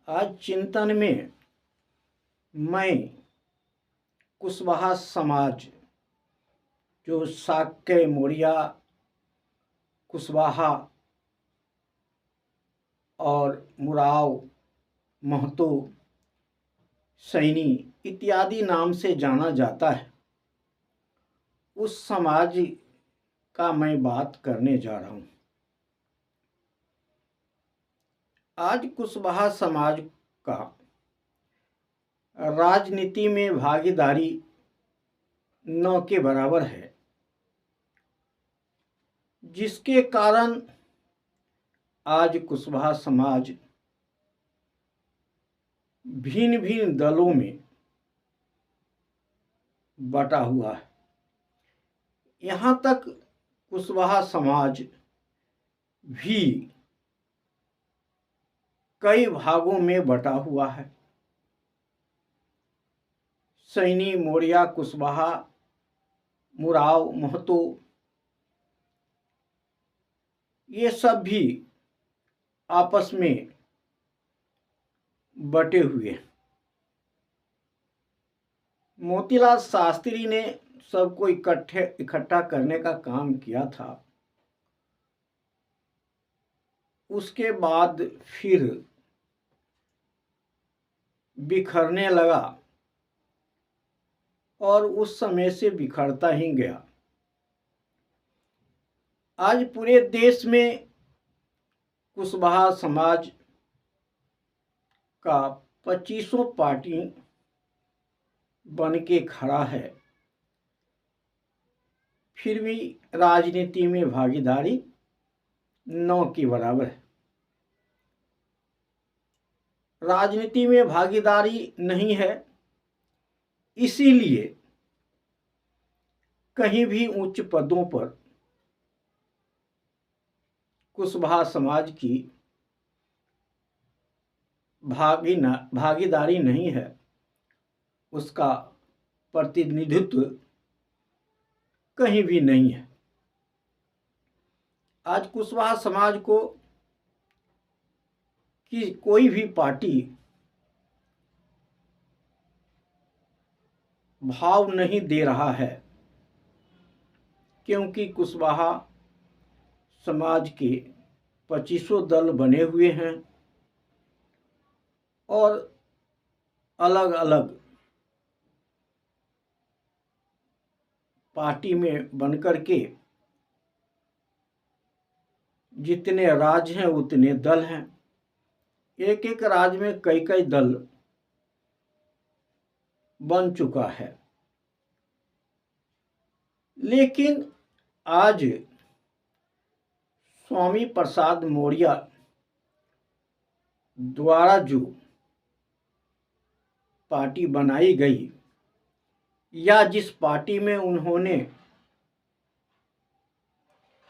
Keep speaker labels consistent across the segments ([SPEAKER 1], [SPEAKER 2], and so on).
[SPEAKER 1] आज चिंतन में मैं कुशवाहा समाज जो साक्य, मौर्य, कुशवाहा और मुराव, महतो, सैनी इत्यादि नाम से जाना जाता है, उस समाज का मैं बात करने जा रहा हूँ। आज कुशवाहा समाज का राजनीति में भागीदारी न के बराबर है, जिसके कारण आज कुशवाहा समाज भिन्न भिन्न दलों में बटा हुआ है। यहाँ तक कुशवाहा समाज भी कई भागों में बटा हुआ है। सैनी, मौर्य, कुशवाहा, मुराव, महतो ये सब भी आपस में बटे हुए हैं। मोतीलाल शास्त्री ने सबको इकट्ठा करने का काम किया था। उसके बाद फिर बिखरने लगा और उस समय से बिखरता ही गया। आज पूरे देश में कुशवाहा समाज का 25 पार्टी बन के खड़ा है, फिर भी राजनीति में भागीदारी 9 के बराबर है। राजनीति में भागीदारी नहीं है, इसीलिए कहीं भी उच्च पदों पर कुशवाहा समाज की भागीदारी नहीं है, उसका प्रतिनिधित्व कहीं भी नहीं है। आज कुशवाहा समाज को कि कोई भी पार्टी भाव नहीं दे रहा है, क्योंकि कुशवाहा समाज के 25 दल बने हुए हैं और अलग अलग पार्टी में बनकर के जितने राज्य हैं उतने दल हैं। एक एक राज्य में कई कई दल बन चुका है। लेकिन आज स्वामी प्रसाद मौर्य द्वारा जो पार्टी बनाई गई या जिस पार्टी में उन्होंने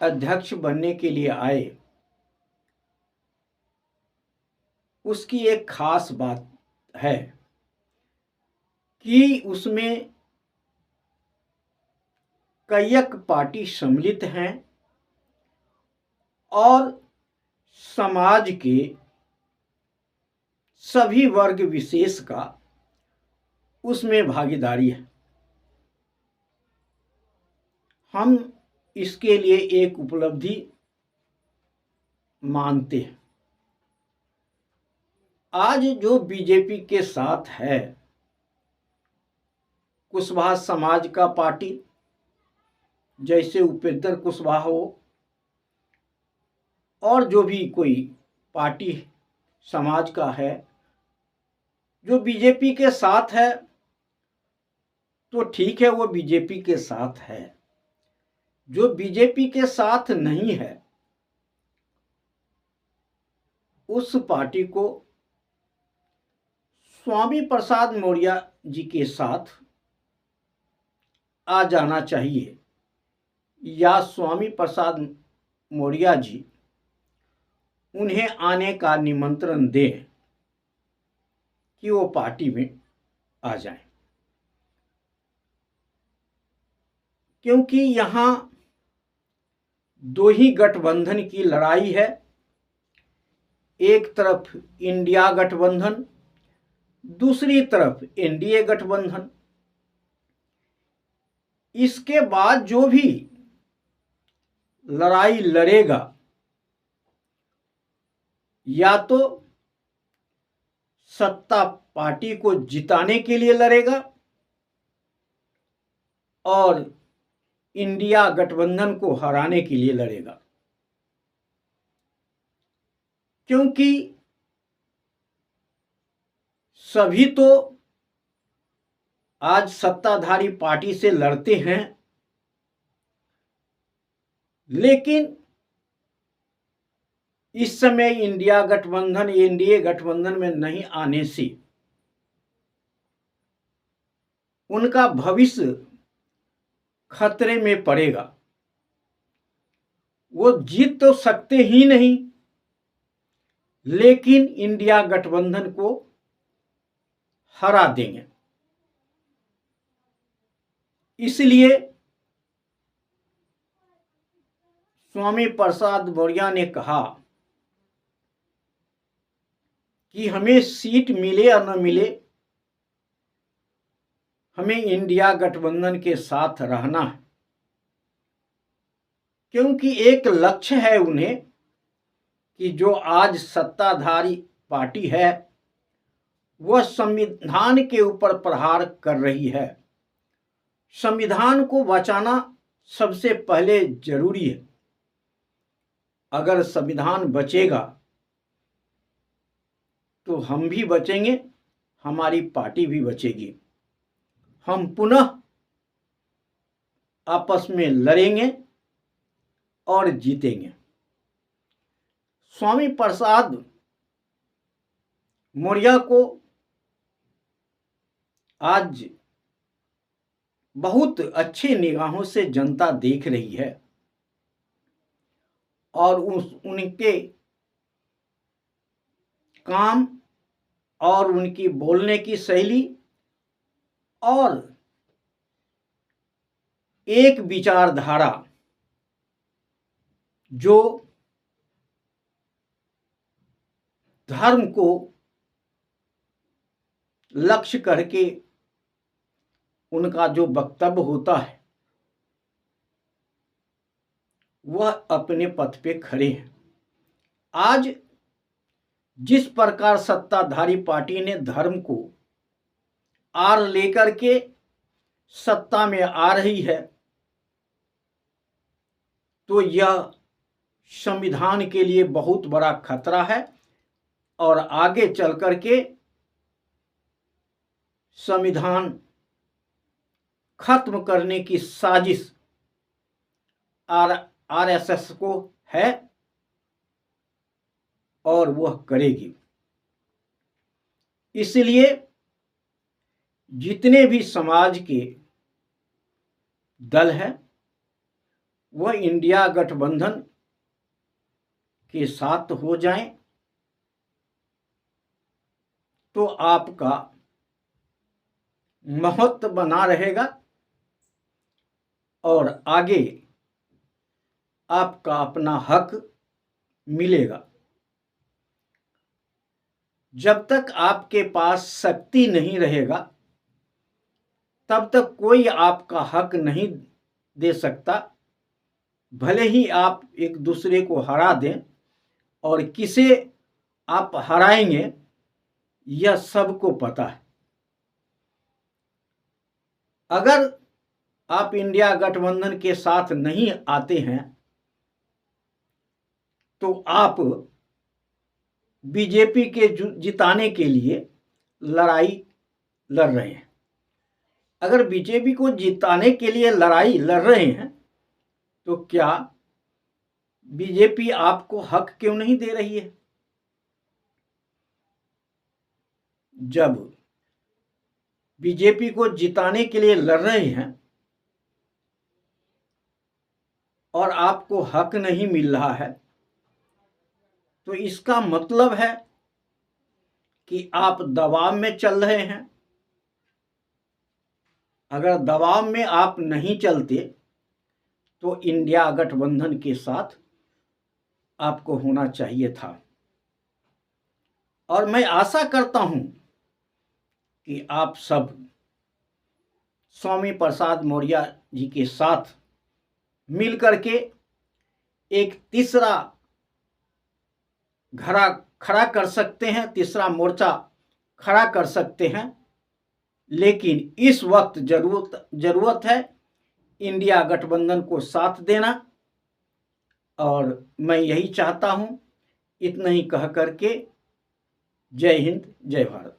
[SPEAKER 1] अध्यक्ष बनने के लिए आए, उसकी एक खास बात है कि उसमें कईक पार्टी सम्मिलित हैं और समाज के सभी वर्ग विशेष का उसमें भागीदारी है। हम इसके लिए एक उपलब्धि मानते हैं। आज जो बीजेपी के साथ है कुशवाहा समाज का पार्टी, जैसे उपेंद्र कुशवाहा हो और जो भी कोई पार्टी समाज का है जो बीजेपी के साथ है, तो ठीक है, वो बीजेपी के साथ है। जो बीजेपी के साथ नहीं है, उस पार्टी को स्वामी प्रसाद मौर्य जी के साथ आ जाना चाहिए या स्वामी प्रसाद मौर्य जी उन्हें आने का निमंत्रण दें कि वो पार्टी में आ जाएं। क्योंकि यहाँ दो ही गठबंधन की लड़ाई है। एक तरफ इंडिया गठबंधन, दूसरी तरफ एनडीए गठबंधन। इसके बाद जो भी लड़ाई लड़ेगा या तो सत्ता पार्टी को जिताने के लिए लड़ेगा और इंडिया गठबंधन को हराने के लिए लड़ेगा, क्योंकि सभी तो आज सत्ताधारी पार्टी से लड़ते हैं, लेकिन इस समय इंडिया गठबंधन एनडीए गठबंधन में नहीं आने से उनका भविष्य खतरे में पड़ेगा। वो जीत तो सकते ही नहीं, लेकिन इंडिया गठबंधन को हरा देंगे। इसलिए स्वामी प्रसाद मौर्य ने कहा कि हमें सीट मिले या न मिले, हमें इंडिया गठबंधन के साथ रहना है, क्योंकि एक लक्ष्य है उन्हें कि जो आज सत्ताधारी पार्टी है वह संविधान के ऊपर प्रहार कर रही है। संविधान को बचाना सबसे पहले जरूरी है। अगर संविधान बचेगा तो हम भी बचेंगे, हमारी पार्टी भी बचेगी, हम पुनः आपस में लड़ेंगे और जीतेंगे। स्वामी प्रसाद मौर्य को आज बहुत अच्छे निगाहों से जनता देख रही है और उनके काम और उनकी बोलने की शैली और एक विचारधारा जो धर्म को लक्ष्य करके उनका जो वक्तव्य होता है वह अपने पथ पे खड़े हैं। आज जिस प्रकार सत्ताधारी पार्टी ने धर्म को आड़ लेकर के सत्ता में आ रही है, तो यह संविधान के लिए बहुत बड़ा खतरा है और आगे चल करके संविधान खत्म करने की साजिश आरएसएस को है और वह करेगी। इसलिए जितने भी समाज के दल हैं वह इंडिया गठबंधन के साथ हो जाएं तो आपका महत्व बना रहेगा और आगे आपका अपना हक मिलेगा। जब तक आपके पास शक्ति नहीं रहेगा तब तक कोई आपका हक नहीं दे सकता। भले ही आप एक दूसरे को हरा दें और किसे आप हराएंगे यह सबको पता है। अगर आप इंडिया गठबंधन के साथ नहीं आते हैं तो आप बीजेपी के जिताने के लिए लड़ाई लड़ रहे हैं। अगर बीजेपी को जिताने के लिए लड़ाई लड़ रहे हैं तो क्या बीजेपी आपको हक क्यों नहीं दे रही है? जब बीजेपी को जिताने के लिए लड़ रहे हैं और आपको हक नहीं मिल रहा है तो इसका मतलब है कि आप दबाव में चल रहे हैं। अगर दबाव में आप नहीं चलते तो इंडिया गठबंधन के साथ आपको होना चाहिए था। और मैं आशा करता हूं कि आप सब स्वामी प्रसाद मौर्य जी के साथ मिलकर के एक तीसरा खड़ा कर सकते हैं, तीसरा मोर्चा खड़ा कर सकते हैं। लेकिन इस वक्त जरूरत है इंडिया गठबंधन को साथ देना, और मैं यही चाहता हूं। इतना ही कह करके जय हिंद, जय भारत।